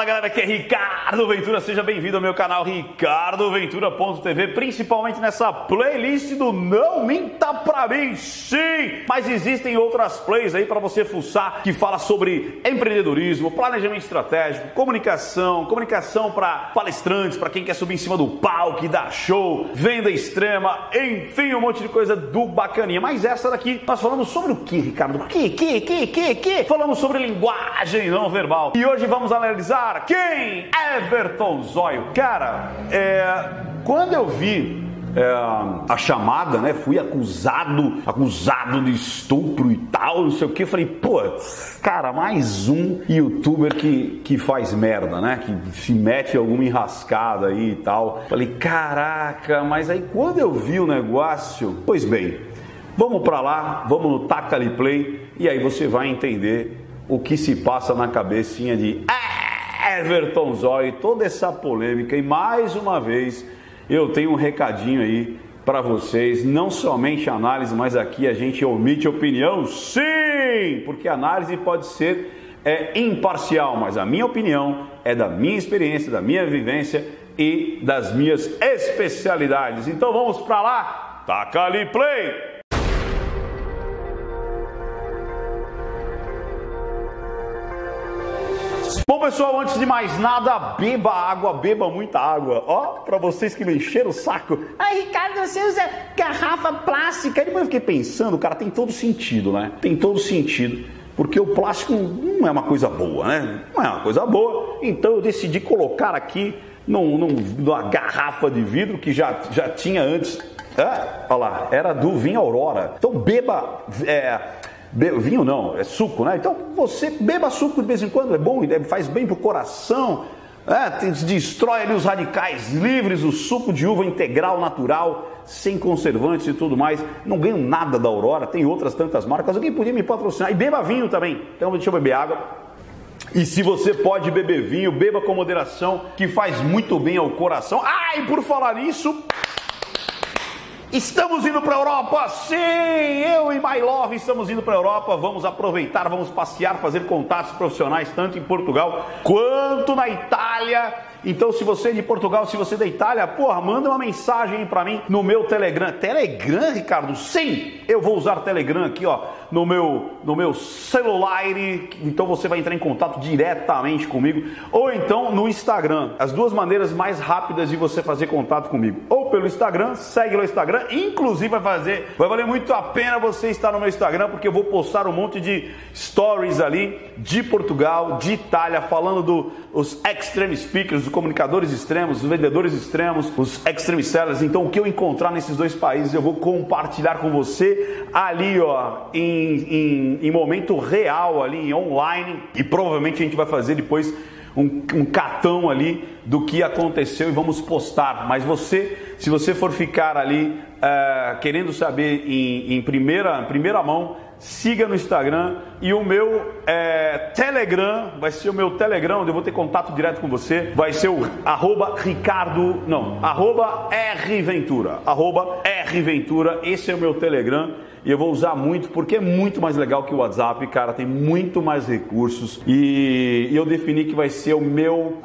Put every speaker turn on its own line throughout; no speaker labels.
Fala galera, aqui é Ricardo Ventura, seja bem-vindo ao meu canal ricardoventura.tv, principalmente nessa playlist do Não Minta Pra Mim, sim! Mas existem outras plays aí para você fuçar que fala sobre empreendedorismo, planejamento estratégico, comunicação para palestrantes, para quem quer subir em cima do palco e dar show, venda extrema, enfim, um monte de coisa do bacaninha. Mas essa daqui, nós falamos sobre o que, Ricardo? Que? Falamos sobre linguagem não verbal. E hoje vamos analisar quem? Everton Zóio. Cara, quando eu vi a chamada, né? Fui acusado de estupro e tal, não sei o que. Falei, pô, cara, mais um youtuber que faz merda, né? Que se mete em alguma enrascada aí e tal. Falei, caraca, mas aí quando eu vi o negócio, pois bem, vamos pra lá, vamos no Taca Ali Play e aí você vai entender o que se passa na cabecinha de Everton Zóio, toda essa polêmica. E mais uma vez eu tenho um recadinho aí para vocês, não somente análise, mas aqui a gente omite opinião, sim, porque a análise pode ser imparcial, mas a minha opinião é da minha experiência, da minha vivência e das minhas especialidades. Então vamos para lá, Taca Ali Play! Bom, pessoal, antes de mais nada, beba água, beba muita água. Ó, pra vocês que me encheram o saco. Ai, Ricardo, você usa garrafa plástica. E depois eu fiquei pensando, cara, tem todo sentido, né? Tem todo sentido. Porque o plástico não é uma coisa boa, né? Não é uma coisa boa. Então eu decidi colocar aqui numa garrafa de vidro que já tinha antes. Olha lá, era do vinho Aurora. Então beba... vinho não, é suco, né? Então você beba suco de vez em quando, é bom, faz bem pro coração, destrói ali os radicais livres, o suco de uva integral, natural, sem conservantes e tudo mais. Não ganho nada da Aurora, tem outras tantas marcas, alguém podia me patrocinar. E beba vinho também, então deixa eu beber água. E se você pode beber vinho, beba com moderação, que faz muito bem ao coração. E por falar nisso... Estamos indo para a Europa, sim! Eu e My Love estamos indo para a Europa, vamos aproveitar, vamos passear, fazer contatos profissionais, tanto em Portugal quanto na Itália. Então, se você é de Portugal, se você é da Itália, porra, manda uma mensagem aí para mim no meu Telegram. Telegram, Ricardo? Sim! Eu vou usar Telegram aqui, ó, no meu celular. Então você vai entrar em contato diretamente comigo. Ou então no Instagram. As duas maneiras mais rápidas de você fazer contato comigo. Ou pelo Instagram, segue lá o Instagram. Inclusive vai valer muito a pena você estar no meu Instagram, porque eu vou postar um monte de stories ali de Portugal, de Itália, falando dos extreme speakers, dos comunicadores extremos, os vendedores extremos, os extreme sellers. Então o que eu encontrar nesses dois países eu vou compartilhar com você ali, ó, em momento real, ali online, e provavelmente a gente vai fazer depois um catão ali do que aconteceu e vamos postar. Mas se você for ficar ali querendo saber em primeira mão, siga no Instagram. E o meu Telegram, vai ser o meu Telegram, onde eu vou ter contato direto com você, vai ser o @Rventura, @Rventura, esse é o meu Telegram. E eu vou usar muito, porque é muito mais legal que o WhatsApp, cara, tem muito mais recursos. E eu defini que vai ser o meu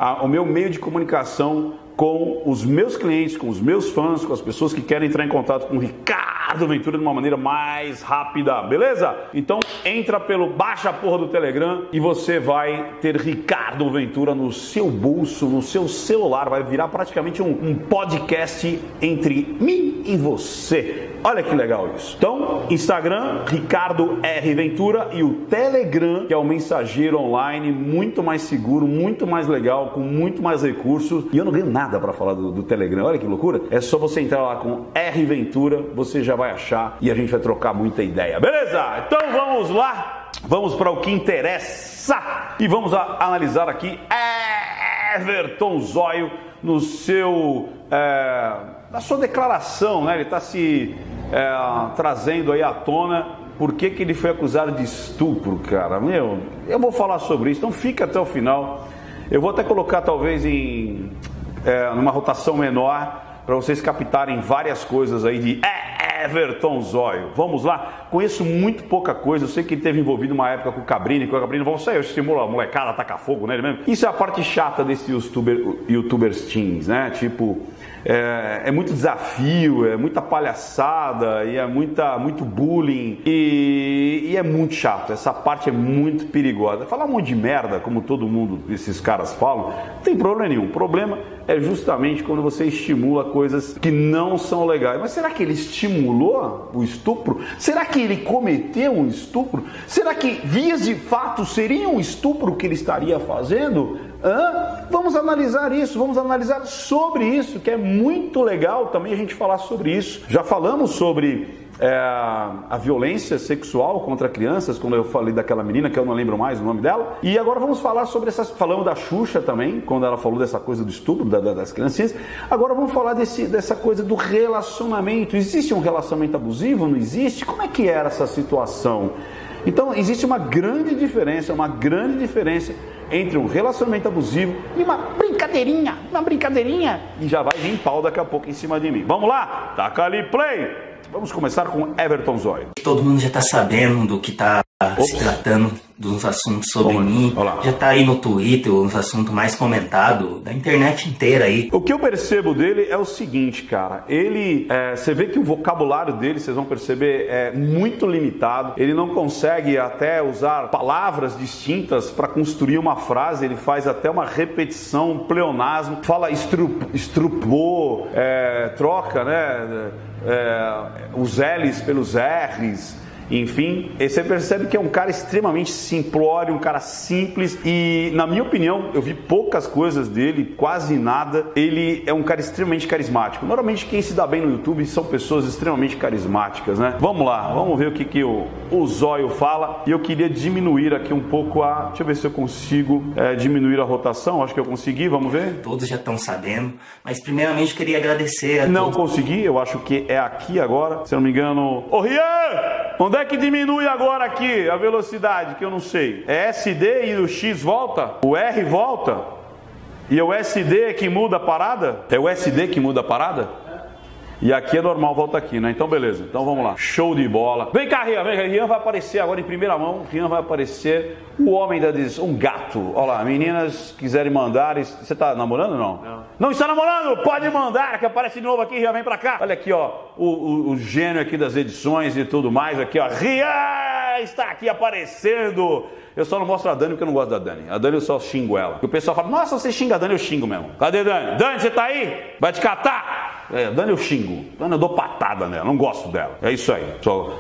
meio de comunicação com os meus clientes, com os meus fãs, com as pessoas que querem entrar em contato com o Ricardo Ventura de uma maneira mais rápida, beleza? Então baixa a porra do Telegram e você vai ter Ricardo Ventura no seu bolso, no seu celular, vai virar praticamente um podcast entre mim e você. Olha que legal isso. Então, Instagram, Ricardo R. Ventura, e o Telegram, que é o mensageiro online, muito mais seguro, muito mais legal, com muito mais recursos. E eu não ganho nada para falar do Telegram, olha que loucura. É só você entrar lá com R. Ventura, você já vai achar e a gente vai trocar muita ideia. Beleza? Então vamos lá, vamos para o que interessa e vamos analisar aqui Everton Zóio no na sua declaração, né? Ele está se trazendo aí à tona por que ele foi acusado de estupro, cara. Eu vou falar sobre isso, então fica até o final. Eu vou até colocar talvez numa rotação menor para vocês captarem várias coisas aí de Everton Zóio. Vamos lá, conheço muito pouca coisa, eu sei que ele teve envolvido uma época com o Cabrini, vamos sair, eu estimulo a molecada a tacar fogo nele mesmo. Isso é a parte chata desses youtubers teens, né? Tipo, é muito desafio, é muita palhaçada e é muito bullying e é muito chato. Essa parte é muito perigosa. Falar um monte de merda, como todo mundo, esses caras falam, não tem problema nenhum. O problema é justamente quando você estimula coisas que não são legais. Mas será que ele estimulou o estupro? Será que ele cometeu um estupro? Será que vias de fato seria um estupro que ele estaria fazendo? Vamos analisar isso, vamos analisar sobre isso, que é muito legal também a gente falar sobre isso. Já falamos sobre a violência sexual contra crianças, quando eu falei daquela menina, que eu não lembro mais o nome dela, e agora vamos falar sobre falamos da Xuxa também, quando ela falou dessa coisa do estupro das criancinhas. Agora vamos falar dessa coisa do relacionamento. Existe um relacionamento abusivo? Não existe? Como é que era essa situação? Então existe uma grande diferença entre um relacionamento abusivo e uma brincadeirinha, e já vai vir pau daqui a pouco em cima de mim. Vamos lá? Taca ali play! Vamos começar com Everton Zóio.
Todo mundo já tá sabendo do que tá se tratando dos assuntos sobre mim.
Olá.
Já tá aí no Twitter, os assuntos mais comentados da internet inteira aí.
O que eu percebo dele é o seguinte, cara. Ele, você vê que o vocabulário dele, vocês vão perceber, é muito limitado. Ele não consegue até usar palavras distintas para construir uma frase. Ele faz até uma repetição, um pleonasmo. Fala estrupou, troca, né? Os L's pelos R's. Enfim, você percebe que é um cara extremamente simplório, um cara simples e, na minha opinião, eu vi poucas coisas dele, quase nada. Ele é um cara extremamente carismático. Normalmente quem se dá bem no YouTube são pessoas extremamente carismáticas, né? Vamos lá, vamos ver o que o Zóio fala. E eu queria diminuir aqui um pouco deixa eu ver se eu consigo diminuir a rotação. Acho que eu consegui, vamos ver?
Todos já estão sabendo, mas primeiramente eu queria agradecer a
Não
todos.
consegui, eu acho que é aqui agora, se eu não me engano. Ô Rian, onde é que diminui agora aqui a velocidade, que eu não sei? É SD e o X volta? O R volta? E é o SD que muda a parada? É o SD que muda a parada? E aqui é normal, volta aqui, né? Então beleza, então vamos lá. Show de bola. Vem cá, Rian, vem cá. Rian vai aparecer agora em primeira mão. Rian vai aparecer o homem um gato. Olha lá, meninas quiserem mandar. Você tá namorando ou não? Não está namorando? Pode mandar, que aparece de novo aqui. Rian, vem pra cá. Olha aqui, ó, o gênio aqui das edições e tudo mais. Aqui, ó, Rian está aqui aparecendo. Eu só não mostro a Dani porque eu não gosto da Dani. A Dani eu só xingo ela. Porque o pessoal fala, nossa, você xinga a Dani, eu xingo mesmo. Cadê Dani? Dani, você tá aí? Vai te catar? Dani eu xingo. Dani eu dou patada nela, não gosto dela. É isso aí.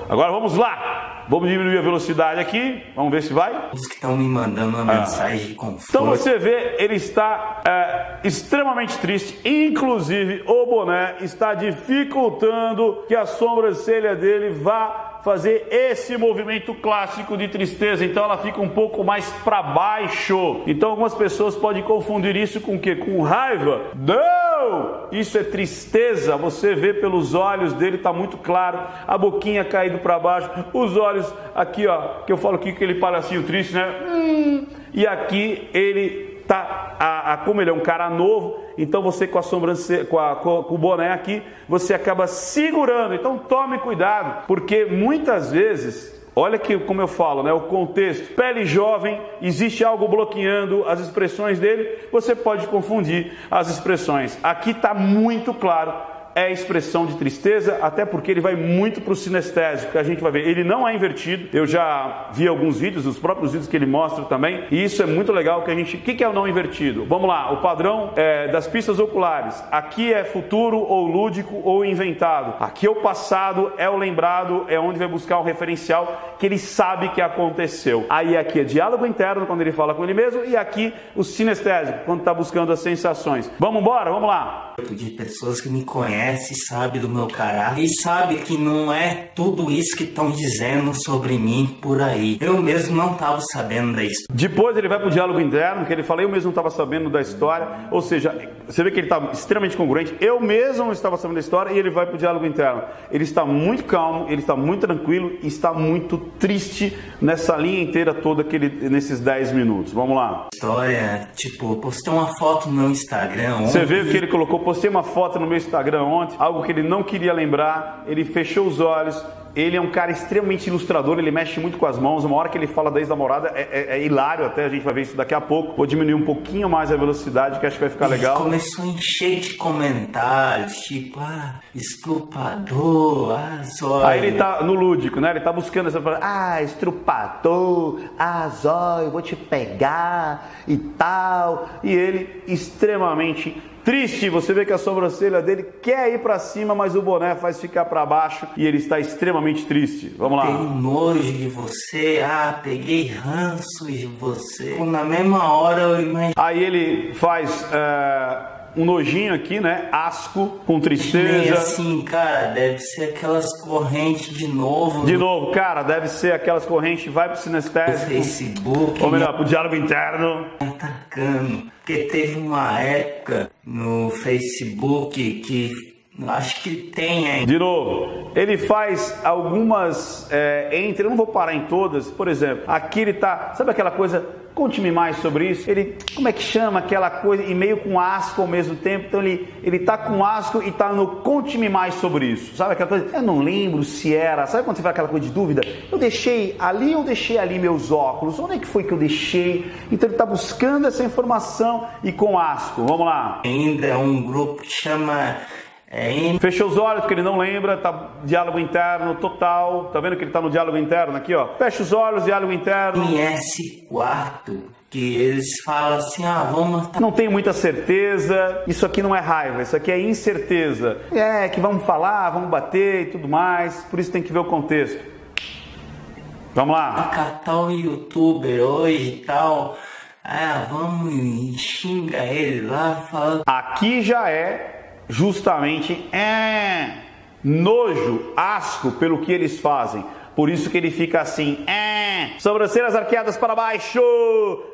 Agora vamos lá. Vamos diminuir a velocidade aqui. Vamos ver se vai.
Os que estão me mandando uma mensagem de conforto.
Então você vê, ele está extremamente triste. Inclusive o boné está dificultando que a sobrancelha dele vá fazer esse movimento clássico de tristeza, então ela fica um pouco mais para baixo. Então algumas pessoas podem confundir isso com o quê? Com raiva? Não! Isso é tristeza. Você vê pelos olhos dele, tá muito claro, a boquinha caído para baixo, os olhos aqui, ó, que eu falo aqui que ele palhacinho triste, né? E aqui ele tá, como ele é um cara novo, então você com a sobrancelha, com o boné aqui, você acaba segurando. Então tome cuidado, porque muitas vezes, olha que como eu falo, né, o contexto, pele jovem, existe algo bloqueando as expressões dele, você pode confundir as expressões. Aqui está muito claro, é expressão de tristeza, até porque ele vai muito para o sinestésico, que a gente vai ver. Ele não é invertido, eu já vi alguns vídeos, os próprios vídeos que ele mostra também, e isso é muito legal, que a gente... O que é o não invertido? Vamos lá, o padrão das pistas oculares. Aqui é futuro, ou lúdico, ou inventado. Aqui é o passado, é o lembrado, é onde vai buscar um referencial que ele sabe que aconteceu. Aí aqui é diálogo interno, quando ele fala com ele mesmo, e aqui o sinestésico, quando está buscando as sensações. Vamos embora? Vamos lá.
De pessoas que me conhecem, sabe do meu caráter e sabe que não é tudo isso que estão dizendo sobre mim por aí. Eu mesmo não estava sabendo da história.
Depois ele vai pro diálogo interno, que ele fala, eu mesmo não estava sabendo da história. Ou seja, você vê que ele está extremamente congruente. Eu mesmo não estava sabendo da história, e ele vai pro diálogo interno. Ele está muito calmo, ele está muito tranquilo e está muito triste nessa linha inteira toda nesses 10 minutos. Vamos lá.
História, tipo, postei uma foto no meu Instagram ontem.
Você vê que ele colocou, postei uma foto no meu Instagram ontem. monte, algo que ele não queria lembrar, ele fechou os olhos. Ele é um cara extremamente ilustrador, ele mexe muito com as mãos. Uma hora que ele fala da ex-namorada é hilário até, a gente vai ver isso daqui a pouco. Vou diminuir um pouquinho mais a velocidade, que acho que vai ficar legal.
Começou a encher de comentários, tipo, estrupador, zóio.
Aí ele tá no lúdico, né? Ele tá buscando essa palavra, estrupador, zóio, vou te pegar e tal. E ele extremamente triste, você vê que a sobrancelha dele quer ir pra cima, mas o boné faz ficar pra baixo e ele está extremamente triste. Vamos lá.
Tenho nojo de você, peguei ranço de você. Na mesma hora eu imagino.
Aí ele faz um nojinho aqui, né? Asco, com tristeza.
Nem assim, cara, deve ser aquelas correntes de novo.
De novo, cara, deve ser aquelas correntes, vai pro sinestésico.
Facebook.
Ou melhor, pro diálogo interno.
Atacando. Porque teve uma época no Facebook que acho que tem ainda.
De novo, ele faz algumas eu não vou parar em todas. Por exemplo, aqui ele tá, sabe aquela coisa, conte-me mais sobre isso. Ele, como é que chama aquela coisa, e meio com asco ao mesmo tempo. Então ele tá com asco e tá no conte-me mais sobre isso. Sabe aquela coisa, eu não lembro se era, sabe quando você faz aquela coisa de dúvida? Eu deixei ali meus óculos, onde é que foi que eu deixei? Então ele tá buscando essa informação e com asco. Vamos lá.
Ainda é um grupo que chama...
Fechou os olhos porque ele não lembra, tá diálogo interno total. Tá vendo que ele tá no diálogo interno aqui, ó? Fecha os olhos, diálogo interno.
S4, que eles falam assim, vamos...
Não tenho muita certeza, isso aqui não é raiva, isso aqui é incerteza. Que vamos falar, vamos bater e tudo mais, por isso tem que ver o contexto. Vamos lá.
Catar o youtuber hoje e tal, vamos xinga ele lá, fala...
Aqui já é justamente nojo, asco pelo que eles fazem. Por isso que ele fica assim, sobrancelhas arqueadas para baixo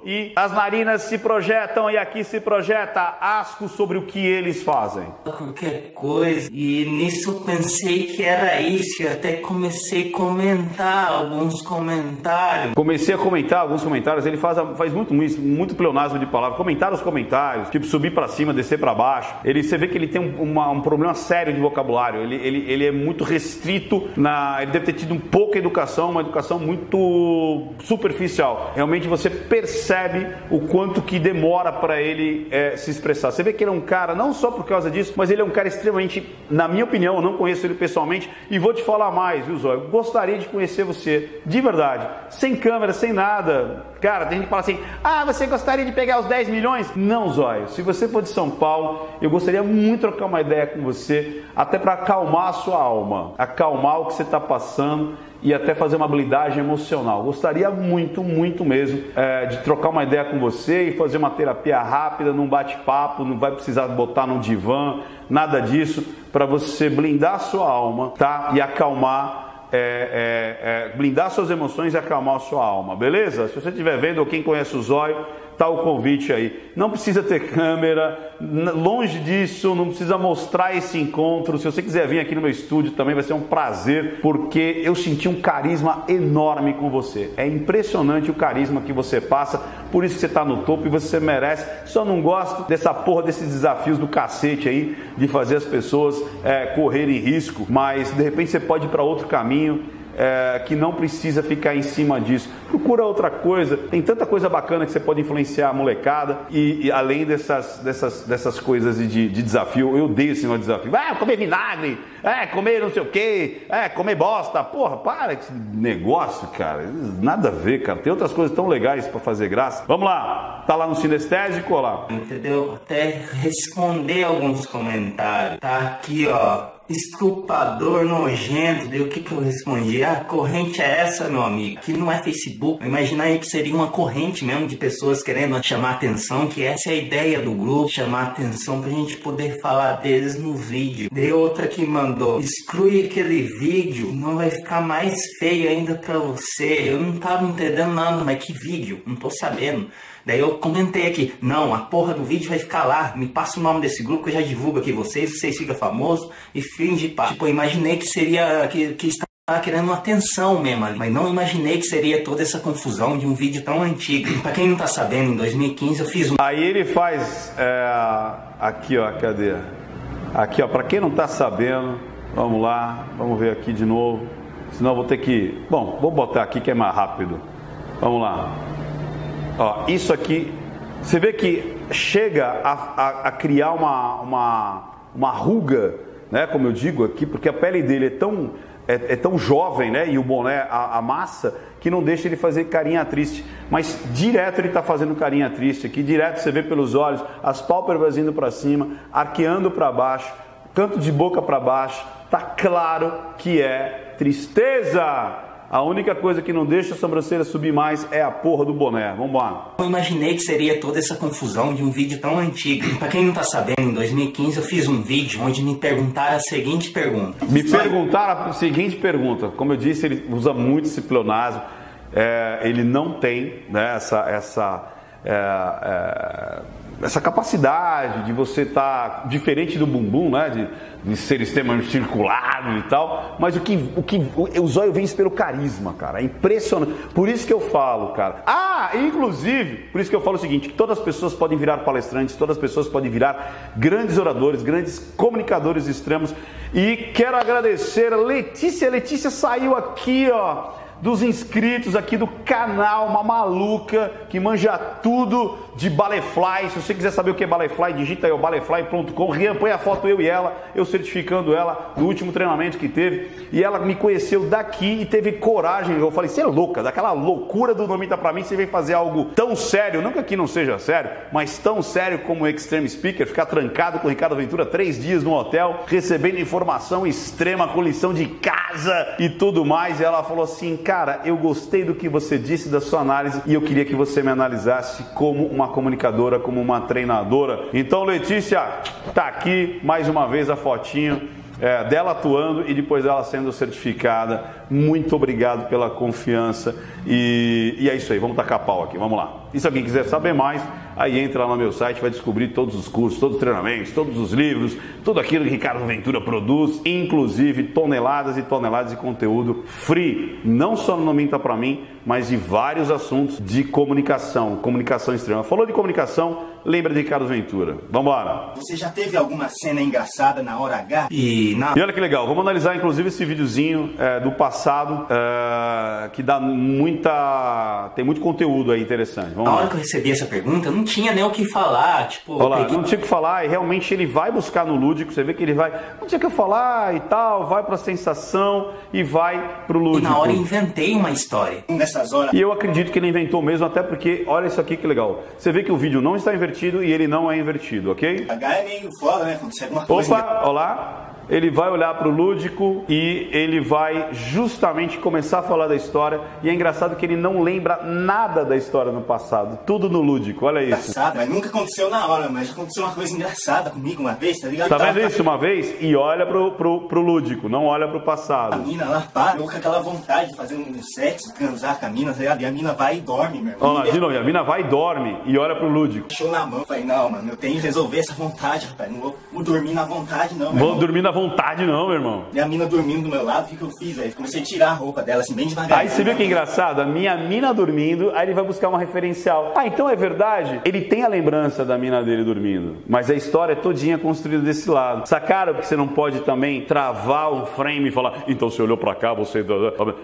e as narinas se projetam e aqui se projeta asco sobre o que eles fazem.
Qualquer coisa. E nisso eu pensei que era isso. Eu até comecei a comentar alguns comentários.
Comecei a comentar alguns comentários. Ele faz muito pleonasmo de palavras. Comentar os comentários, tipo subir para cima, descer para baixo. Você vê que ele tem um problema sério de vocabulário. Ele é muito restrito ele deve ter tido um pouco educação, uma educação muito superficial. Realmente você percebe o quanto que demora para ele se expressar. Você vê que ele é um cara, não só por causa disso, mas ele é um cara extremamente, na minha opinião, eu não conheço ele pessoalmente e vou te falar mais, viu, Zóio? Gostaria de conhecer você, de verdade, sem câmera, sem nada. Cara, tem gente que fala assim, você gostaria de pegar os 10 milhões? Não, Zóio, se você for de São Paulo, eu gostaria muito de trocar uma ideia com você, até para acalmar a sua alma, acalmar o que você está passando e até fazer uma blindagem emocional. Gostaria muito, muito mesmo de trocar uma ideia com você e fazer uma terapia rápida, num bate-papo, não vai precisar botar num divã, nada disso, para você blindar a sua alma, tá? E acalmar, blindar suas emoções e acalmar a sua alma, beleza? Se você estiver vendo, ou quem conhece o Zóio, tá o convite aí. Não precisa ter câmera, longe disso, não precisa mostrar esse encontro. Se você quiser vir aqui no meu estúdio também vai ser um prazer, porque eu senti um carisma enorme com você. É impressionante o carisma que você passa, por isso que você tá no topo e você merece. Só não gosto dessa porra desses desafios do cacete aí, de fazer as pessoas correrem risco, mas de repente você pode ir para outro caminho. Que não precisa ficar em cima disso. Procura outra coisa. Tem tanta coisa bacana que você pode influenciar a molecada e além dessas coisas de desafio. Eu odeio esse negócio de desafio. Comer vinagre, comer não sei o que, comer bosta. Porra, para esse negócio, cara. Nada a ver, cara. Tem outras coisas tão legais pra fazer graça. Vamos lá. Tá lá no sinestésico, lá.
Entendeu? Até responder alguns comentários. Tá aqui, ó. Estrupador nojento. Daí o que eu respondi? A corrente é essa, meu amigo, que não é Facebook. Imagina aí que seria uma corrente mesmo de pessoas querendo chamar atenção, que essa é a ideia do grupo, chamar atenção pra gente poder falar deles no vídeo. Daí outra que mandou, exclui aquele vídeo, não vai ficar mais feio ainda pra você. Eu não tava entendendo nada, mas que vídeo? Não tô sabendo. Daí eu comentei aqui, não, a porra do vídeo vai ficar lá, me passa o nome desse grupo que eu já divulgo aqui vocês ficam famosos e finge pá. Tipo, eu imaginei que seria, que estava querendo uma atenção mesmo ali, mas não imaginei que seria toda essa confusão de um vídeo tão antigo. Pra quem não tá sabendo, em 2015 eu fiz um...
Aí ele faz, aqui ó, cadê? Aqui, ó, para quem não está sabendo, vamos lá, vamos ver aqui de novo. Senão eu vou ter que... Bom, vou botar aqui que é mais rápido. Vamos lá. Ó, isso aqui, você vê que chega a criar uma ruga, né? Como eu digo aqui, porque a pele dele é tão jovem, né? E o boné, a massa, que não deixa ele fazer carinha triste. Mas direto ele está fazendo carinha triste aqui. Direto você vê pelos olhos, as pálpebras indo para cima, arqueando para baixo, canto de boca para baixo. Tá claro que é tristeza. A única coisa que não deixa a sobrancelha subir mais é a porra do boné. Vamos lá.
Eu imaginei que seria toda essa confusão de um vídeo tão antigo. Pra quem não tá sabendo, em 2015 eu fiz um vídeo onde me perguntaram a seguinte pergunta.
Me perguntaram a seguinte pergunta. Como eu disse, ele usa muito esse pleonasmo. Ele não tem, né, essa capacidade de você estar diferente do bumbum, né, de ser extremamente circulado e tal, mas o zóio vence pelo carisma, cara, é impressionante. Por isso que eu falo, cara. Inclusive, por isso que eu falo o seguinte, que todas as pessoas podem virar palestrantes, todas as pessoas podem virar grandes oradores, grandes comunicadores extremos. E quero agradecer a Letícia. Letícia saiu aqui, ó, dos inscritos aqui do canal, uma maluca que manja tudo de Balefly. Se você quiser saber o que é Balefly, digita aí o balefly.com. Rian, põe a foto eu e ela, eu certificando ela do último treinamento que teve. E ela me conheceu daqui e teve coragem. Eu falei, você é louca, daquela loucura do Nome Tá Pra Mim, você vem fazer algo tão sério, não que aqui não seja sério, mas tão sério como o Extreme Speaker, ficar trancado com o Ricardo Ventura 3 dias no hotel, recebendo informação extrema, com lição de casa e tudo mais. E ela falou assim, cara, eu gostei do que você disse, da sua análise, e eu queria que você me analisasse como uma comunicadora, como uma treinadora. Então, Letícia, tá aqui mais uma vez a fotinho dela atuando e depois dela sendo certificada. Muito obrigado pela confiança e é isso aí, vamos tacar pau aqui, vamos lá. E se alguém quiser saber mais, aí entra lá no meu site, vai descobrir todos os cursos, todos os treinamentos, todos os livros, tudo aquilo que Ricardo Ventura produz, inclusive toneladas e toneladas de conteúdo free, não só no Nome Tá Pra Mim, mas de vários assuntos de comunicação extrema. Falou de comunicação, lembra de Ricardo Ventura. Vamos lá.
Você já teve alguma cena engraçada na hora H?
E olha que legal, vamos analisar inclusive esse videozinho do passado, que dá tem muito conteúdo aí interessante. Vamos
na
lá.
hora que eu recebi essa pergunta, eu não tinha nem o que falar, tipo...
Olha lá, não tinha o que falar, e realmente ele vai buscar no lúdico, você vê que ele vai, não tinha o que falar e tal, vai pra sensação e vai pro lúdico.
E na hora eu inventei uma história. Nessas horas...
E eu acredito que ele inventou mesmo, até porque, olha isso aqui que legal, você vê que o vídeo não está invertido e ele não é invertido, ok?
H é meio foda, né, quando você alguma coisa...
Opa, olha lá. Ele vai olhar para o lúdico e ele vai justamente começar a falar da história. E é engraçado que ele não lembra nada da história no passado. Tudo no lúdico, olha isso.
Engraçado, mas nunca aconteceu na hora, mas aconteceu uma coisa engraçada comigo uma vez, tá ligado?
Tá vendo isso uma vez? E olha pro lúdico, não olha pro passado.
A mina lá, parou com aquela vontade de fazer um sexo, transar com a mina, tá ligado? E a mina vai e dorme, meu irmão.
Olha lá, de novo, a mina vai e dorme e olha pro lúdico.
Deixou na mão, falei, não, mano, eu tenho que resolver essa vontade, rapaz. Não vou dormir na vontade, não, meu
Vou dormir na vontade não, meu irmão.
E a mina dormindo do meu lado, o que eu fiz, velho? Comecei a tirar a roupa dela, assim, bem devagar.
Aí você viu que é engraçado? A minha mina dormindo, aí ele vai buscar uma referencial. Então é verdade? Ele tem a lembrança da mina dele dormindo, mas a história é todinha construída desse lado. Sacaram que você não pode também travar um frame e falar, então você olhou pra cá, você...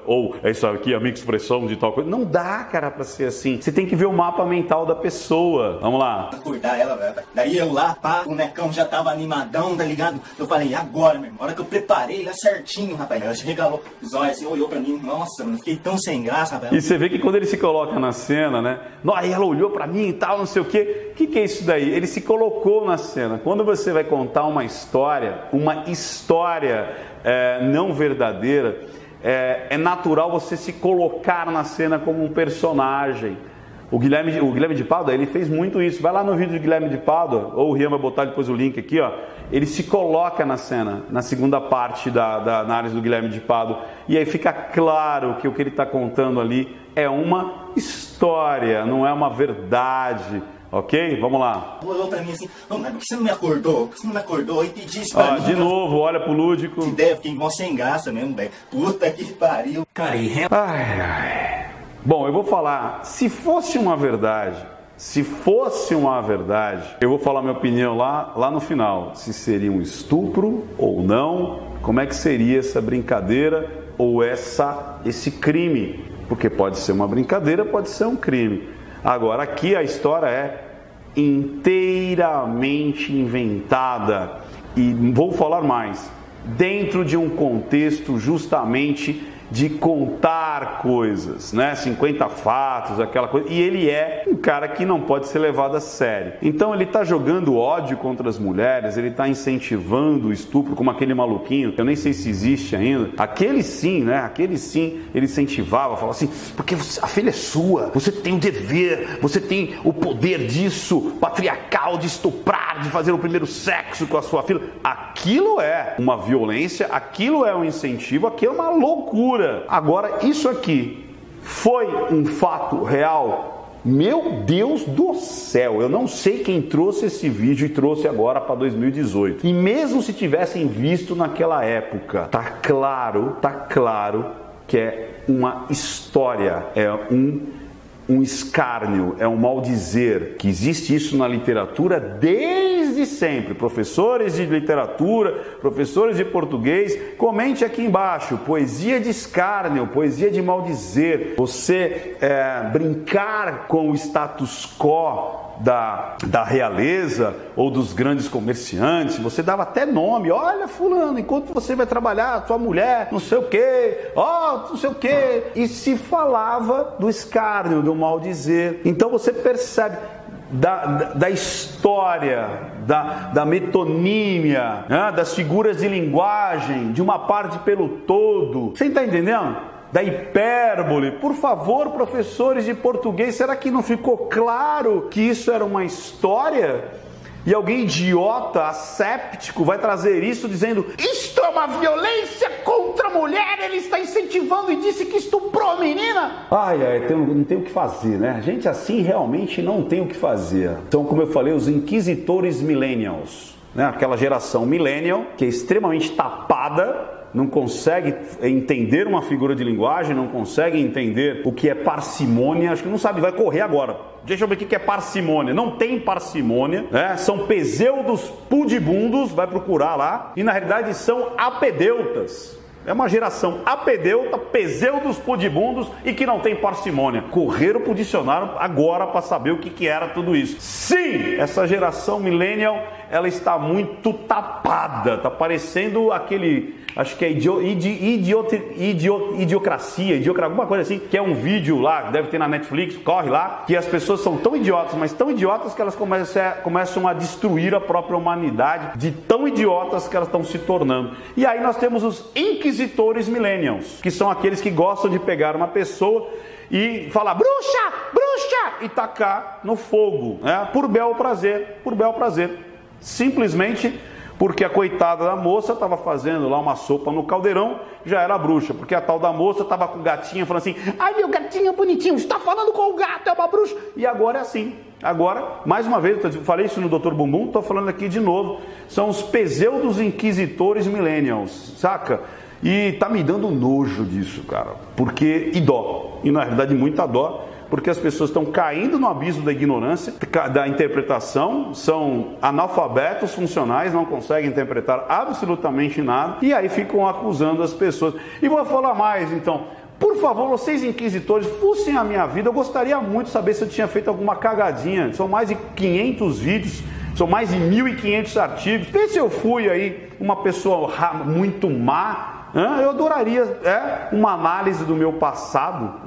Ou essa aqui é a minha expressão de tal coisa. Não dá, cara, pra ser assim. Você tem que ver o mapa mental da pessoa. Vamos lá.
Acordar ela, velho. Daí eu lá, pá, o bonecão já tava animadão, tá ligado? Eu falei, agora, meu irmão, a hora que eu preparei ele certinho, rapaz. Ela regalou os olhos assim, olhou pra mim. Nossa, mano, fiquei tão sem graça, rapaz.
E você vê que quando ele se coloca na cena, né? Aí ela olhou pra mim e tal, não sei o quê. O que é isso daí? Ele se colocou na cena. Quando você vai contar uma história não verdadeira, é natural você se colocar na cena como um personagem. O Guilherme de Pádua, ele fez muito isso. Vai lá no vídeo do Guilherme de Pádua, ou o Rian vai botar depois o link aqui, ó. Ele se coloca na cena, na segunda parte da análise do Guilherme de Pádua. E aí fica claro que o que ele está contando ali é uma história, não é uma verdade. Ok? Vamos lá.
Olhou pra mim assim, mas por que você não me acordou? Por que você não me acordou? E pedi isso pra mim.
De novo, olha pro lúdico.
Que ideia, fiquei igual sem graça mesmo, velho. Puta que pariu. Cara,
Bom, eu vou falar, se fosse uma verdade, Se fosse uma verdade, eu vou falar minha opinião lá no final, se seria um estupro ou não, como é que seria essa brincadeira ou esse crime, porque pode ser uma brincadeira, pode ser um crime. Agora aqui a história é inteiramente inventada e vou falar mais, dentro de um contexto justamente de contar coisas, né? 50 fatos, aquela coisa. E ele é um cara que não pode ser levado a sério. Então ele está jogando ódio contra as mulheres, ele está incentivando o estupro, como aquele maluquinho, eu nem sei se existe ainda. Aquele sim, né? Aquele sim, ele incentivava, falava assim, porque a filha é sua, você tem o dever, você tem o poder disso, patriarcal, de estuprar, de fazer o primeiro sexo com a sua filha. Aquilo é uma violência, aquilo é um incentivo, aquilo é uma loucura. Agora, isso aqui foi um fato real? Meu Deus do céu, eu não sei quem trouxe esse vídeo e trouxe agora para 2018. E mesmo se tivessem visto naquela época, tá claro que é uma história, é um escárnio, é um maldizer, que existe isso na literatura desde sempre. Professores de literatura, professores de português, comente aqui embaixo, poesia de escárnio, poesia de maldizer, você brincar com o status quo da realeza ou dos grandes comerciantes, você dava até nome, olha fulano, enquanto você vai trabalhar, tua mulher, não sei o que, não sei o que, e se falava do escárnio, do maldizer. Então você percebe da história, da metonímia, né, das figuras de linguagem, de uma parte pelo todo, você está entendendo? Da hipérbole. Por favor, professores de português, será que não ficou claro que isso era uma história? E alguém idiota, asséptico, vai trazer isso dizendo, isto é uma violência contra a mulher, ele está incentivando e disse que estuprou a menina. Não tem o que fazer, né? Gente assim realmente não tem o que fazer. Então, como eu falei, os inquisitores millennials, né? Aquela geração millennial que é extremamente tapada, não consegue entender uma figura de linguagem, não consegue entender o que é parcimônia, acho que não sabe, vai correr agora. Deixa eu ver o que é parcimônia. Não tem parcimônia, né? São pseudos pudibundos, vai procurar lá, e na realidade são apedeutas. É uma geração apedeuta, pseudos pudibundos e que não tem parcimônia. Correram pro dicionário agora para saber o que era tudo isso. Sim, essa geração millennial, ela está muito tapada, tá parecendo aquele, acho que é idiocracia, alguma coisa assim, que é um vídeo lá, deve ter na Netflix, corre lá, que as pessoas são tão idiotas, mas tão idiotas que elas começam a destruir a própria humanidade, de tão idiotas que elas estão se tornando. E aí nós temos os inquisitores millennials, que são aqueles que gostam de pegar uma pessoa e falar bruxa, bruxa, e tacar no fogo, né? Por bel prazer, simplesmente porque a coitada da moça estava fazendo lá uma sopa no caldeirão, já era bruxa, porque a tal da moça estava com o gatinho falando assim, ai meu gatinho bonitinho, você está falando com o gato, é uma bruxa, e agora é assim. Agora, mais uma vez, eu falei isso no Dr. Bumbum, estou falando aqui de novo, são os pseudos inquisitores millennials, saca? E tá me dando nojo disso, cara, porque e dó, e na verdade muita dó, porque as pessoas estão caindo no abismo da ignorância, da interpretação, são analfabetos funcionais, não conseguem interpretar absolutamente nada, e aí ficam acusando as pessoas. E vou falar mais, então, por favor, vocês inquisitores, fuçem a minha vida, eu gostaria muito de saber se eu tinha feito alguma cagadinha, são mais de 500 vídeos, são mais de 1.500 artigos, vê se eu fui aí uma pessoa muito má. Eu adoraria uma análise do meu passado.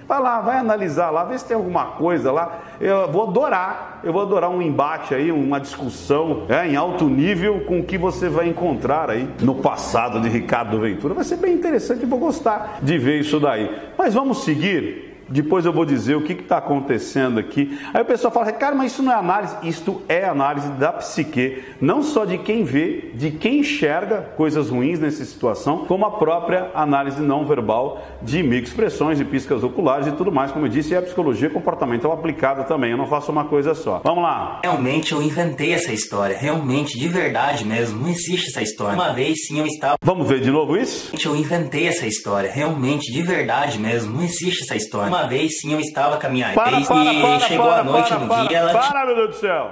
Vai lá, vai analisar lá, vê se tem alguma coisa lá. Eu vou adorar um embate aí, uma discussão em alto nível com o que você vai encontrar aí no passado de Ricardo Ventura. Vai ser bem interessante, eu vou gostar de ver isso daí. Mas vamos seguir. Depois eu vou dizer o que está acontecendo aqui. Aí o pessoal fala, cara, mas isso não é análise. Isto é análise da psique, não só de quem vê, de quem enxerga coisas ruins nessa situação, como a própria análise não verbal de microexpressões e piscas oculares e tudo mais. Como eu disse, é a psicologia comportamental aplicada também. Eu não faço uma coisa só. Vamos lá.
Realmente eu inventei essa história. Realmente, de verdade mesmo. Não existe essa história. Uma vez sim eu estava...
Vamos ver de novo isso?
Eu inventei essa história. Realmente, de verdade mesmo. Não existe essa história. uma vez sim eu estava com a minha ex e chegou a noite no dia, ela...
Para, meu Deus do céu!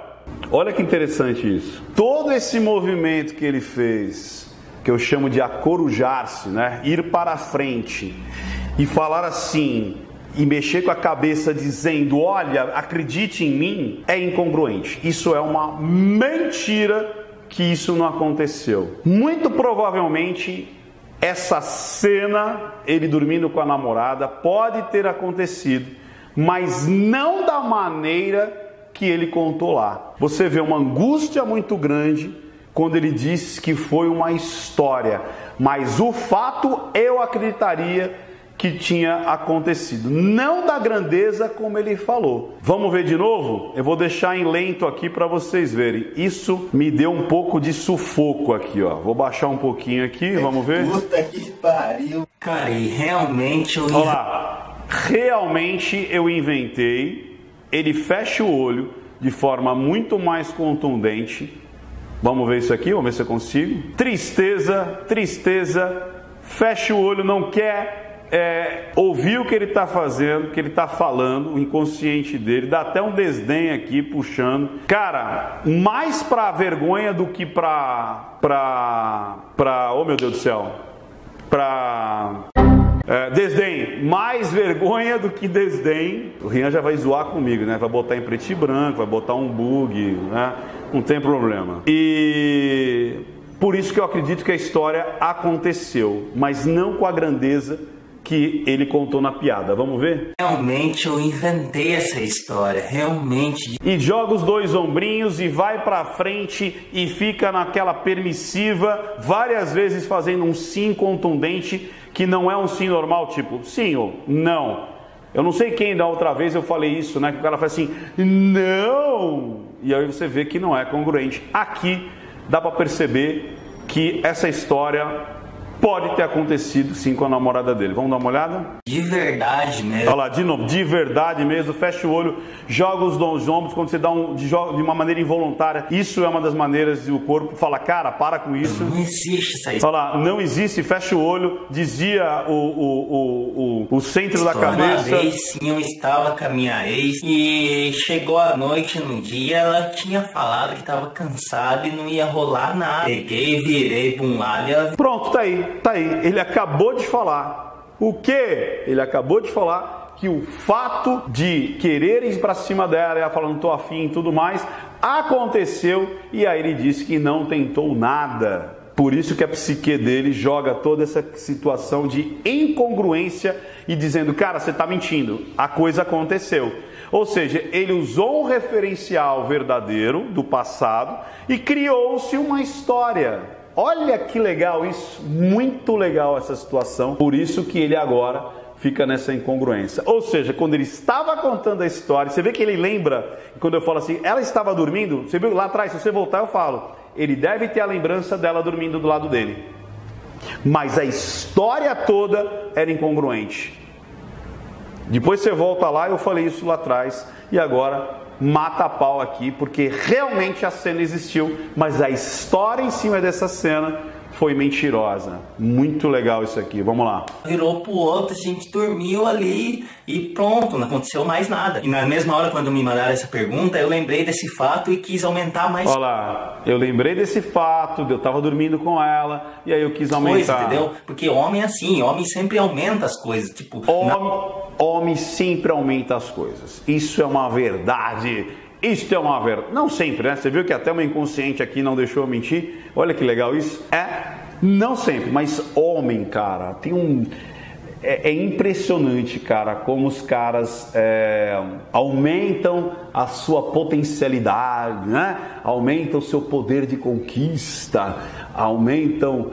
Olha que interessante isso. Todo esse movimento que ele fez, que eu chamo de acorujar-se, né? Ir para a frente e falar assim, e mexer com a cabeça dizendo, olha, acredite em mim, é incongruente. Isso é uma mentira que isso não aconteceu. Muito provavelmente, essa cena, ele dormindo com a namorada, pode ter acontecido, mas não da maneira que ele contou lá. Você vê uma angústia muito grande quando ele disse que foi uma história, mas o fato eu acreditaria que tinha acontecido, não da grandeza como ele falou. Vamos ver de novo? Eu vou deixar em lento aqui para vocês verem. Isso me deu um pouco de sufoco aqui, ó. Vou baixar um pouquinho aqui, vamos ver.
Puta que pariu. Cara, e realmente eu...
Olha lá, realmente eu inventei. Ele fecha o olho de forma muito mais contundente. Vamos ver isso aqui, vamos ver se eu consigo. Tristeza, tristeza, fecha o olho, não quer ouvir o que ele está fazendo, o que ele está falando, o inconsciente dele, dá até um desdém aqui, puxando. Cara, mais pra vergonha do que pra oh meu Deus do céu, desdém, mais vergonha do que desdém. O Rian já vai zoar comigo, né? Vai botar em preto e branco, vai botar um bug, né? Não tem problema. E por isso que eu acredito que a história aconteceu, mas não com a grandeza que ele contou na piada. Vamos ver?
Realmente eu inventei essa história, realmente.
E joga os dois ombrinhos e vai pra frente e fica naquela permissiva, várias vezes fazendo um sim contundente, que não é um sim normal, tipo, sim ou não. Eu não sei quem da outra vez eu falei isso, né? Que o cara faz assim, não! E aí você vê que não é congruente. Aqui dá pra perceber que essa história pode ter acontecido sim com a namorada dele. Vamos dar uma olhada?
De verdade mesmo.
Olha lá, de novo, de verdade mesmo. Fecha o olho, joga os ombros quando você dá de uma maneira involuntária. Isso é uma das maneiras do corpo fala, cara, para com isso.
Não existe essa história.
Olha lá, não existe, fecha o olho, dizia o centro da cabeça.
Uma vez sim eu estava com a minha ex e chegou a noite no dia, ela tinha falado que estava cansada e não ia rolar nada. Peguei, virei para um lado e ela...
Pronto, tá aí. Tá aí, ele acabou de falar. O quê? Ele acabou de falar que o fato de querer ir pra cima dela, ela falando tô afim e tudo mais, aconteceu, e aí ele disse que não tentou nada. Por isso que a psique dele joga toda essa situação de incongruência e dizendo, cara, você tá mentindo, a coisa aconteceu. Ou seja, ele usou um referencial verdadeiro do passado e criou-se uma história. Olha que legal isso, muito legal essa situação, por isso que ele agora fica nessa incongruência. Ou seja, quando ele estava contando a história, você vê que ele lembra, quando eu falo assim, ela estava dormindo, você viu lá atrás, se você voltar eu falo, ele deve ter a lembrança dela dormindo do lado dele. Mas a história toda era incongruente. Depois você volta lá, eu falei isso lá atrás, e agora mata a pau aqui, porque realmente a cena existiu, mas a história em cima dessa cena foi mentirosa. Muito legal isso aqui, vamos lá.
Virou pro outro, a gente dormiu ali e pronto, não aconteceu mais nada. E na mesma hora quando me mandaram essa pergunta, eu lembrei desse fato e quis aumentar mais.
Olha lá, eu lembrei desse fato, eu tava dormindo com ela, e aí eu quis aumentar.
Coisa, entendeu? Porque homem é assim, homem sempre aumenta as coisas, tipo...
Homem sempre aumenta as coisas, isso é uma verdade. Isso é uma verdade, não sempre, né? Você viu que até uma inconsciente aqui não deixou eu mentir? Olha que legal isso. Não sempre, mas homem, cara, tem um... É impressionante, cara, como os caras aumentam a sua potencialidade, né? Aumentam o seu poder de conquista, aumentam...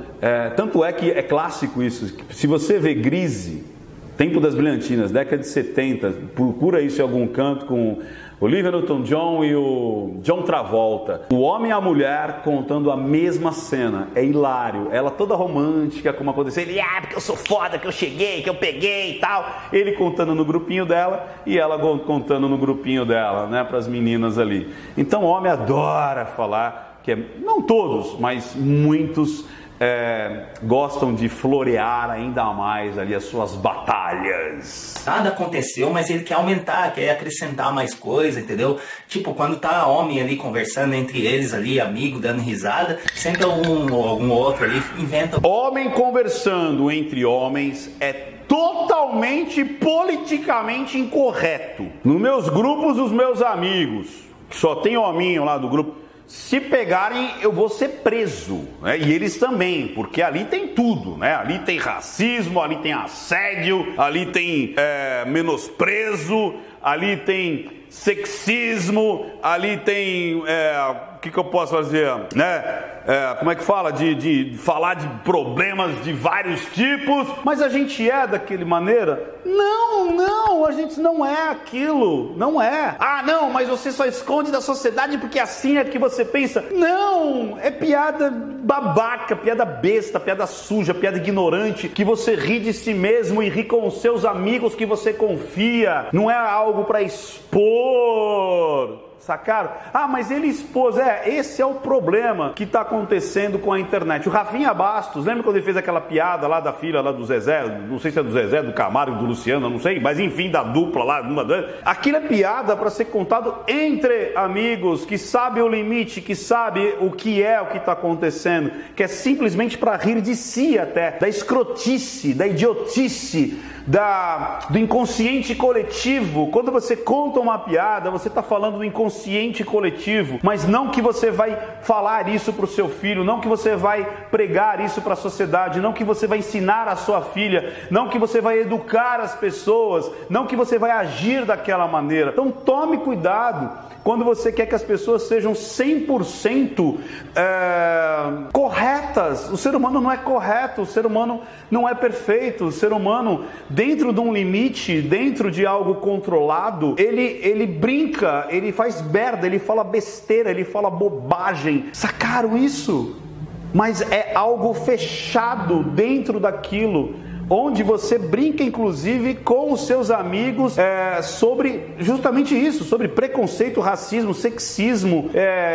tanto é que é clássico isso. Se você vê Grease, Tempo das Brilhantinas, década de 70, procura isso em algum canto com... Olivia Newton-John e o John Travolta. O homem e a mulher contando a mesma cena. É hilário. Ela toda romântica, como aconteceu. Ele, porque eu sou foda, que eu cheguei, que eu peguei e tal. Ele contando no grupinho dela e ela contando no grupinho dela, né, para as meninas ali. Então o homem adora falar, que não todos, mas muitos gostam de florear ainda mais ali as suas batalhas.
Nada aconteceu, mas ele quer aumentar, quer acrescentar mais coisa, entendeu? Tipo, quando tá homem ali conversando entre eles ali, amigo, dando risada, sempre algum outro ali inventa.
Homem conversando entre homens é totalmente politicamente incorreto. Nos meus grupos, os meus amigos, que só tem hominho lá do grupo, se pegarem, eu vou ser preso, né? E eles também, porque ali tem tudo, né? Ali tem racismo, ali tem assédio, ali tem menosprezo, ali tem sexismo, ali tem, o que eu posso fazer, né? Como é que fala? De falar de problemas de vários tipos, mas a gente é daquele maneira? Não, a gente não é aquilo, não é. Ah, não, mas você só esconde da sociedade porque assim é que você pensa. Não, é piada babaca, piada besta, piada suja, piada ignorante, que você ri de si mesmo e ri com os seus amigos que você confia. Não é algo para expor. Sacaram? Ah, mas ele expôs. Esse é o problema que está acontecendo com a internet. O Rafinha Bastos, lembra quando ele fez aquela piada lá da filha lá do Zezé? Não sei se é do Zezé, do Camargo, do Luciano, não sei, mas enfim, da dupla lá. Aquilo é piada para ser contado entre amigos, que sabe o limite, que sabe o que está acontecendo, que é simplesmente para rir de si até, da escrotice, da idiotice, do inconsciente coletivo. Quando você conta uma piada, você está falando do inconsciente coletivo, mas não que você vai falar isso para o seu filho, não que você vai pregar isso para a sociedade, não que você vai ensinar a sua filha, não que você vai educar as pessoas, não que você vai agir daquela maneira. Então tome cuidado quando você quer que as pessoas sejam 100% corretas. O ser humano não é correto, o ser humano não é perfeito, o ser humano, dentro de um limite, dentro de algo controlado, ele brinca, ele faz merda, ele fala besteira, ele fala bobagem. Sacaram isso? Mas é algo fechado dentro daquilo, onde você brinca inclusive com os seus amigos sobre justamente isso, sobre preconceito, racismo, sexismo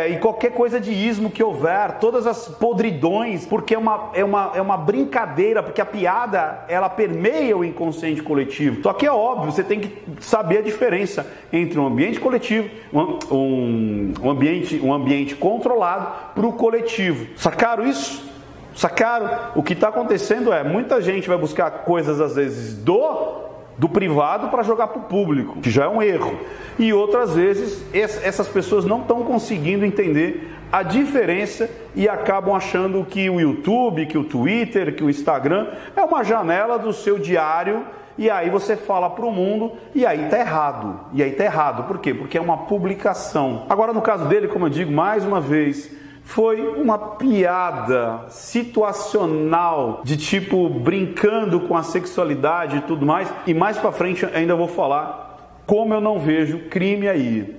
e qualquer coisa de ismo que houver, todas as podridões, porque é uma brincadeira, porque a piada ela permeia o inconsciente coletivo. Só que é óbvio, você tem que saber a diferença entre um ambiente coletivo, um ambiente controlado para o coletivo. Sacaram isso? Sacaram? O que está acontecendo muita gente vai buscar coisas às vezes do privado para jogar para o público, que já é um erro, e outras vezes essas pessoas não estão conseguindo entender a diferença e acabam achando que o YouTube, que o Twitter, que o Instagram é uma janela do seu diário, e aí você fala para o mundo e aí tá errado. Por quê? Porque é uma publicação. Agora, no caso dele, como eu digo mais uma vez, foi uma piada situacional, de tipo brincando com a sexualidade e tudo mais. E mais pra frente ainda vou falar como eu não vejo crime aí.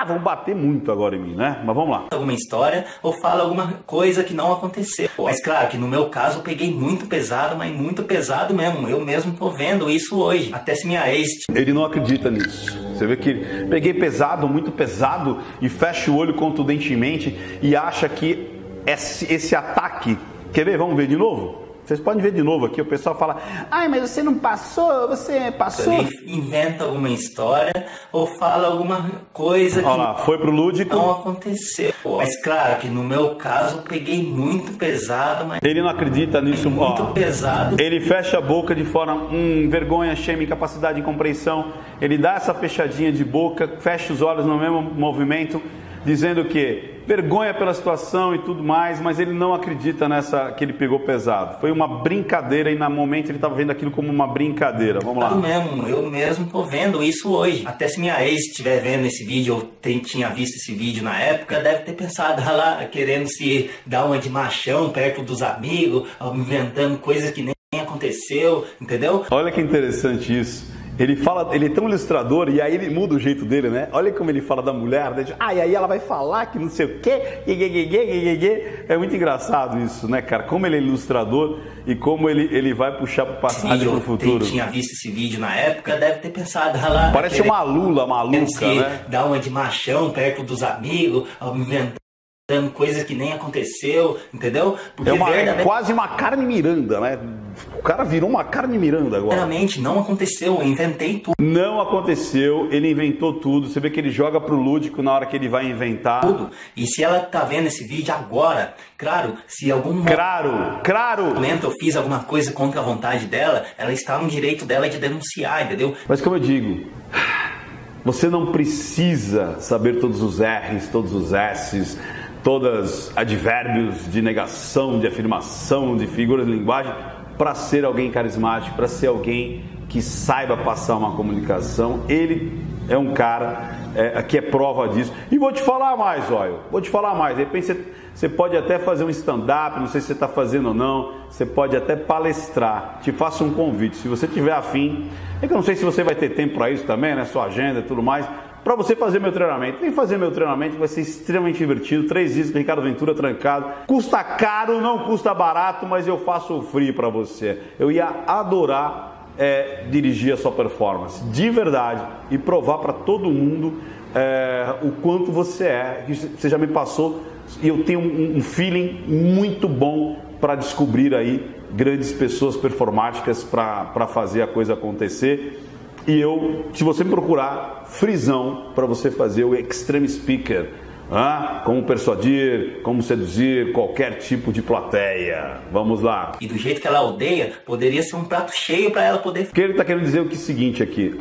Vão bater muito agora em mim, né? Mas vamos lá.
Alguma história ou fala alguma coisa que não aconteceu. Mas claro que no meu caso eu peguei muito pesado, mas muito pesado mesmo. Eu mesmo tô vendo isso hoje. Até se minha ex...
Ele não acredita nisso. Você vê que peguei pesado, muito pesado, e fecha o olho contundentemente e acha que esse ataque... Quer ver? Vamos ver de novo? Vocês podem ver de novo aqui, o pessoal fala: ai, mas você não passou, você passou.
Ele inventa alguma história ou fala alguma coisa que
lá, foi pro lúdico.
Não aconteceu. Mas claro que no meu caso eu peguei muito pesado, mas...
Ele não acredita nisso.
Muito pesado.
Ele fecha a boca de forma, vergonha, shame, incapacidade de compreensão. Ele dá essa fechadinha de boca, fecha os olhos no mesmo movimento, dizendo que vergonha pela situação e tudo mais, mas ele não acredita nessa que ele pegou pesado. Foi uma brincadeira e no momento ele estava vendo aquilo como uma brincadeira. Vamos lá.
Eu mesmo tô vendo isso hoje. Até se minha ex estiver vendo esse vídeo, ou tinha visto esse vídeo na época, deve ter pensado lá, querendo se dar uma de machão perto dos amigos, inventando coisas que nem aconteceu, entendeu?
Olha que interessante isso. Ele fala, ele é tão ilustrador e aí ele muda o jeito dele, né? Olha como ele fala da mulher, né? E aí ela vai falar que não sei o quê, é muito engraçado isso, né, cara? Como ele é ilustrador e como ele vai puxar pro passado e pro futuro.
Tinha visto esse vídeo na época, deve ter pensado lá.
Parece uma lula maluca, né?
Dar uma de machão perto dos amigos, inventando dando coisa que nem aconteceu, entendeu?
Porque é quase uma Carmen Miranda, né? O cara virou uma Carmen Miranda agora.
Realmente, não aconteceu, eu inventei tudo.
Não aconteceu, ele inventou tudo. Você vê que ele joga pro lúdico na hora que ele vai inventar.
Tudo. E se ela tá vendo esse vídeo agora, claro, se algum momento eu fiz alguma coisa contra a vontade dela, ela está no direito dela de denunciar, entendeu?
Mas como eu digo, você não precisa saber todos os R's, todos os S's, todos advérbios de negação, de afirmação, de figuras de linguagem, para ser alguém carismático, para ser alguém que saiba passar uma comunicação. Ele é um cara que é prova disso. E vou te falar mais, olha, de repente você pode até fazer um stand-up, não sei se você está fazendo ou não, você pode até palestrar. Te faço um convite, se você tiver afim, é que eu não sei se você vai ter tempo para isso também, né, sua agenda e tudo mais, para você fazer meu treinamento. Vem fazer meu treinamento, vai ser extremamente divertido. 3 dias com Ricardo Ventura trancado. Custa caro, não custa barato, mas eu faço o free para você. Eu ia adorar dirigir a sua performance, de verdade, e provar para todo mundo o quanto você é. Você já me passou e eu tenho um feeling muito bom para descobrir aí grandes pessoas performáticas para fazer a coisa acontecer. E se você me procurar, frisão para você fazer o Extreme Speaker, como persuadir, como seduzir qualquer tipo de plateia. Vamos lá.
E do jeito que ela odeia, poderia ser um prato cheio para ela poder...
Porque ele está querendo dizer o seguinte aqui,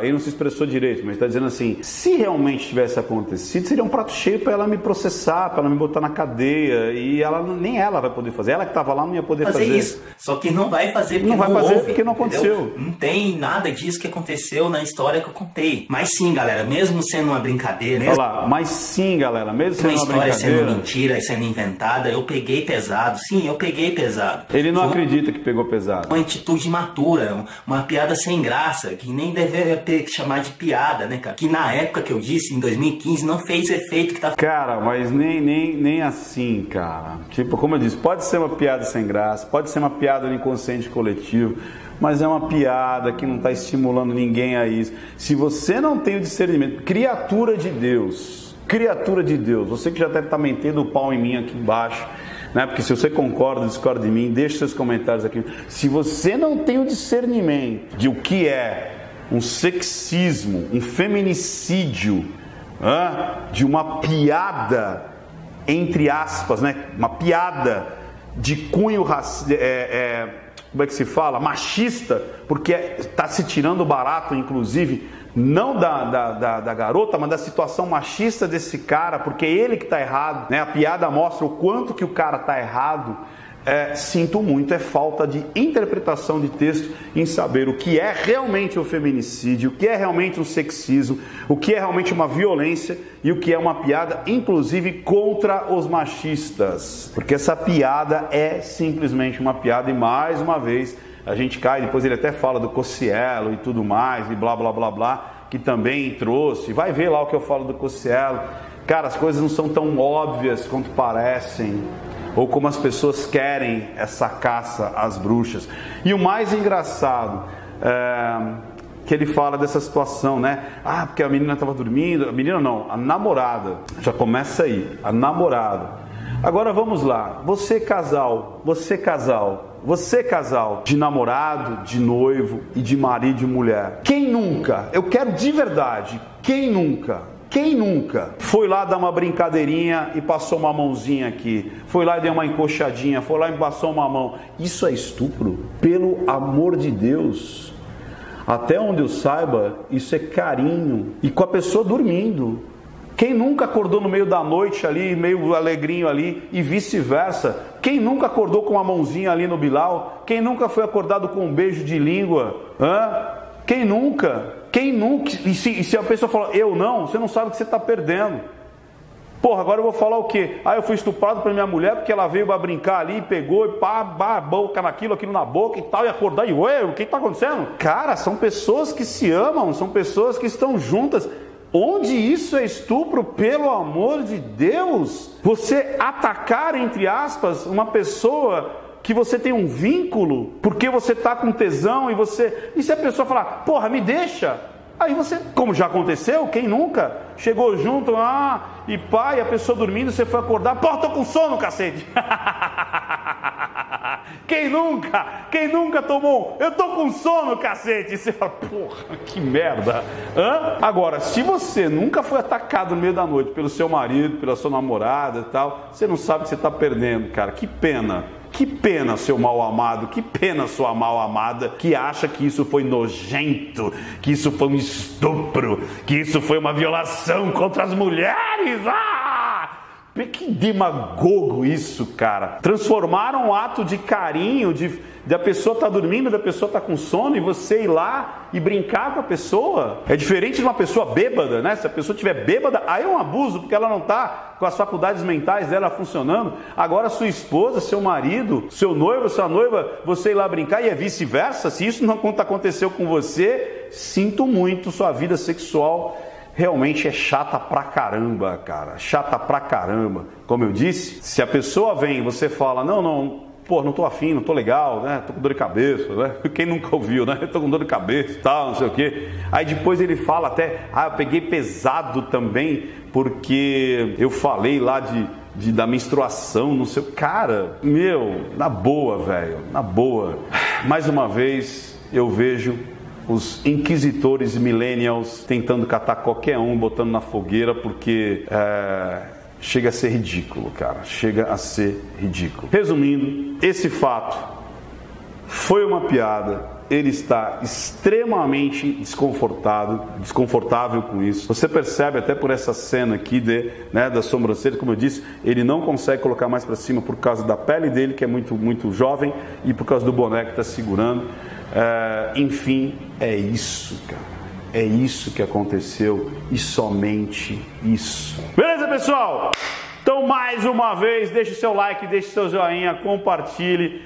ele não se expressou direito, mas está dizendo assim, se realmente tivesse acontecido, seria um prato cheio para ela me processar, para ela me botar na cadeia, e nem ela vai poder fazer, ela que estava lá não ia poder fazer
isso. Só que não vai fazer porque
porque não aconteceu.
Entendeu? Não tem nada disso que aconteceu na história que eu contei. Mas sim, galera, mesmo sendo uma brincadeira...
Olha lá, mas sim, galera, mesmo sendo uma
história
brincadeira,
sendo mentira, sendo inventada, eu peguei pesado. Sim, eu peguei pesado.
Ele não acredita que pegou pesado.
Uma atitude imatura, uma piada sem graça, que nem deveria ter que chamar de piada, né, cara? Que na época que eu disse, em 2015, não fez efeito que tá...
Cara, mas nem assim, cara. Tipo, como eu disse, pode ser uma piada sem graça, pode ser uma piada no inconsciente coletivo, mas é uma piada que não está estimulando ninguém a isso. Se você não tem o discernimento, criatura de Deus, você que já deve estar metendo o pau em mim aqui embaixo, né? Porque se você concorda ou discorda de mim, deixe seus comentários aqui. Se você não tem o discernimento de o que é um sexismo, um feminicídio, de uma piada, entre aspas, né? Uma piada de cunho como é que se fala? Machista, porque está se tirando barato, inclusive, não da garota, mas da situação machista desse cara, porque é ele que está errado, né? A piada mostra o quanto que o cara está errado. Sinto muito, é falta de interpretação de texto em saber o que é realmente o feminicídio, o que é realmente um sexismo, o que é realmente uma violência e o que é uma piada, inclusive contra os machistas, porque essa piada é simplesmente uma piada. E mais uma vez a gente cai, depois ele até fala do Cossielo e tudo mais, e blá blá blá blá, que também trouxe, vai ver lá o que eu falo do Cossielo. Cara, as coisas não são tão óbvias quanto parecem, ou como as pessoas querem essa caça às bruxas. E o mais engraçado que ele fala dessa situação, né? Porque a menina estava dormindo. A menina não, a namorada. Já começa aí, a namorada. Agora vamos lá, você casal, de namorado, de noivo e de marido e mulher. Quem nunca, eu quero de verdade, quem nunca foi lá dar uma brincadeirinha e passou uma mãozinha aqui, foi lá e deu uma encoxadinha, foi lá e passou uma mão? Isso é estupro? Pelo amor de Deus, até onde eu saiba, isso é carinho, e com a pessoa dormindo. Quem nunca acordou no meio da noite ali, meio alegrinho ali, e vice-versa? Quem nunca acordou com uma mãozinha ali no Bilal? Quem nunca foi acordado com um beijo de língua? Quem nunca? E se a pessoa fala, eu não, você não sabe o que você está perdendo. Porra, agora eu vou falar o quê? Eu fui estuprado pela minha mulher porque ela veio para brincar ali, pegou e pá, boca naquilo, aquilo na boca e tal, e acordar e, ué, o que está acontecendo? Cara, são pessoas que se amam, são pessoas que estão juntas. Onde isso é estupro, pelo amor de Deus? Você atacar, entre aspas, uma pessoa que você tem um vínculo, porque você está com tesão e se a pessoa falar, porra, me deixa, Aí você, como já aconteceu, quem nunca chegou junto, e pai, a pessoa dormindo, você foi acordar, pô, tô com sono, cacete. Quem nunca tomou, eu tô com sono, cacete. E você fala, porra, que merda. Agora, se você nunca foi atacado no meio da noite pelo seu marido, pela sua namorada e tal, você não sabe que você está perdendo, cara. Que pena. Que pena, seu mal amado, que pena, sua mal amada, que acha que isso foi nojento, que isso foi um estupro, que isso foi uma violação contra as mulheres. Que demagogo isso, cara. Transformaram um ato de carinho, da pessoa estar dormindo, da pessoa estar com sono, e você ir lá e brincar com a pessoa. É diferente de uma pessoa bêbada, né? Se a pessoa estiver bêbada, aí é um abuso, porque ela não está com as faculdades mentais dela funcionando. Agora sua esposa, seu marido, seu noivo, sua noiva, você ir lá brincar, e é vice-versa. Se isso não aconteceu com você, sinto muito, sua vida sexual realmente é chata pra caramba, cara. Chata pra caramba. Como eu disse, se a pessoa vem e você fala, não tô afim, não tô legal, né? Tô com dor de cabeça, né? Quem nunca ouviu, né? Tô com dor de cabeça e tal, não sei o quê. Aí depois ele fala até, eu peguei pesado também, porque eu falei lá da menstruação, não sei. Cara, na boa, velho, na boa. Mais uma vez, eu vejo os inquisitores millennials tentando catar qualquer um, botando na fogueira, porque chega a ser ridículo, cara. Chega a ser ridículo. Resumindo, esse fato foi uma piada. Ele está extremamente desconfortável com isso. Você percebe até por essa cena aqui da sobrancelha, como eu disse, ele não consegue colocar mais para cima por causa da pele dele, que é muito, muito jovem, e por causa do boné que está segurando. Enfim, é isso, cara. É isso que aconteceu e somente isso. Beleza, pessoal? Então, mais uma vez, deixe seu like, deixe seu joinha, compartilhe.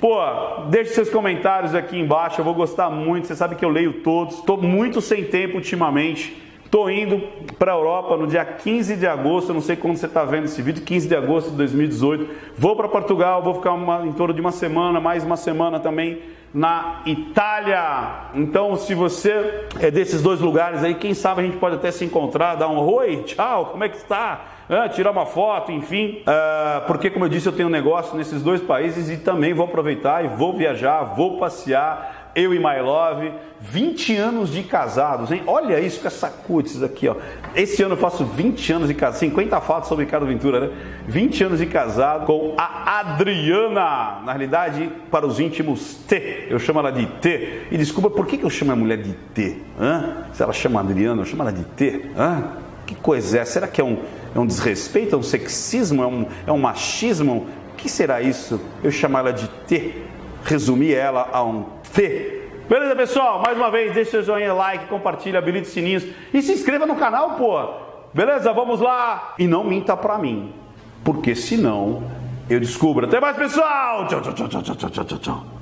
Deixe seus comentários aqui embaixo, eu vou gostar muito. Você sabe que eu leio todos. Estou muito sem tempo ultimamente. Estou indo para a Europa no dia 15 de agosto, eu não sei quando você está vendo esse vídeo, 15 de agosto de 2018. Vou para Portugal, vou ficar em torno de uma semana, mais uma semana também na Itália. Então, se você é desses dois lugares aí, quem sabe a gente pode até se encontrar, dar um oi, tchau, como é que está? Tirar uma foto, enfim, porque como eu disse, eu tenho um negócio nesses dois países e também vou aproveitar e vou viajar, vou passear, eu e My Love, 20 anos de casados, hein? Olha isso com essa cutis aqui, ó. Esse ano eu faço 20 anos de casado, 50 fatos sobre Ricardo Ventura, né? 20 anos de casado com a Adriana, na realidade, para os íntimos, T, eu chamo ela de T, e desculpa, por que eu chamo a mulher de T? Se ela chama Adriana, eu chamo ela de T? Que coisa é? Será que é um desrespeito, é um sexismo, é um machismo? O que será isso? Eu chamar ela de T, resumir ela a um T. Beleza, pessoal? Mais uma vez, deixa seu joinha, like, compartilha, habilite os sininhos e se inscreva no canal, Beleza? Vamos lá! E não minta pra mim, porque senão eu descubro. Até mais, pessoal! Tchau, tchau, tchau, tchau, tchau, tchau, tchau.